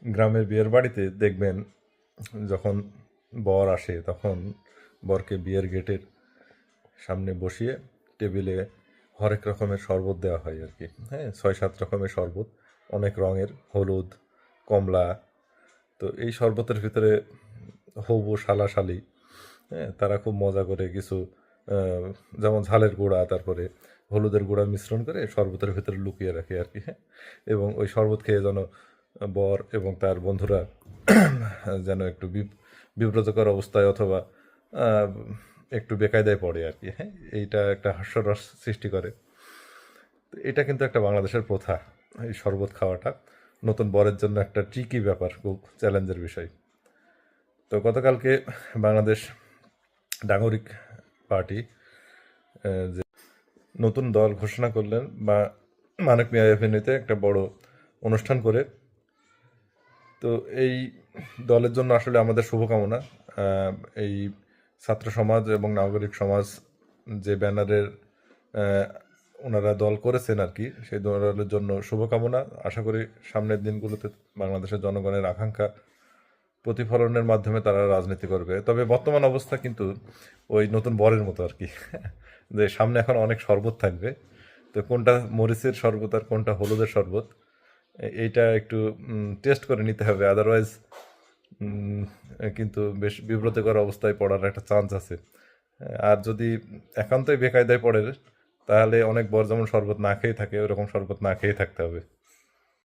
গ্রামের বিয়ের বাড়িতে দেখবেন যখন বর আসে তখন বরকে বিয়ের গেটের সামনে বসিয়ে টেবিলে হরেক রকমের শরবত দেওয়া হয় আর কি। হ্যাঁ, 6-7 রকমের শরবত, অনেক রঙের, হলুদ, কমলা। তো এই শরবতের ভিতরে হবু শালা শালি, হ্যাঁ, তারা খুব মজা করে কিছু যেমন ঝালের গুঁড়া, তারপরে হলুদের গুঁড়া মিশ্রণ করে শরবতের ভিতরে লুকিয়ে রাখে আর কি। হ্যাঁ, এবং ওই শরবত খেয়ে যেন বর এবং তার বন্ধুরা যেন একটু বিব্রতকর অবস্থায় অথবা আহ, একটু বেকায়দায় পড়ে আর কি। হ্যাঁ, এইটা একটা হাস্যরস সৃষ্টি করে। তো এটা কিন্তু একটা বাংলাদেশের প্রথা, এই শরবত খাওয়াটা নতুন বরের জন্য একটা ট্রিকি ব্যাপার, খুব চ্যালেঞ্জের বিষয়। তো গতকালকে বাংলাদেশ নাগরিক পার্টি যে নতুন দল ঘোষণা করলেন, বা মানিক মিয়া এভিনিউতে একটা বড় অনুষ্ঠান করে। তো এই দলের জন্য আসলে আমাদের শুভকামনা। আহ, এই ছাত্র সমাজ এবং নাগরিক সমাজ যে ব্যানারের আহ, ওনারা দল করেছেন আর কি, সেই দলের জন্য শুভকামনা। আশা করি সামনের দিনগুলোতে বাংলাদেশের জনগণের আকাঙ্ক্ষা প্রতিফলনের মাধ্যমে তারা রাজনীতি করবে। তবে বর্তমান অবস্থা কিন্তু ওই নতুন বরের মতো আর কি, যে সামনে এখন অনেক শরবত থাকবে। তো কোনটা মরিচের শরবত আর কোনটা হলুদের শরবত, এইটা একটু টেস্ট করে নিতে হবে, আদারওয়াইজ কিন্তু বেশ বিব্রতকর অবস্থায় পড়ার একটা চান্স আছে। আর যদি একান্তই বেকায়দায় পড়ে, তাহলে অনেক বর যেমন শরবত না খেয়ে থাকে, ওরকম শরবত না খেয়ে থাকতে হবে।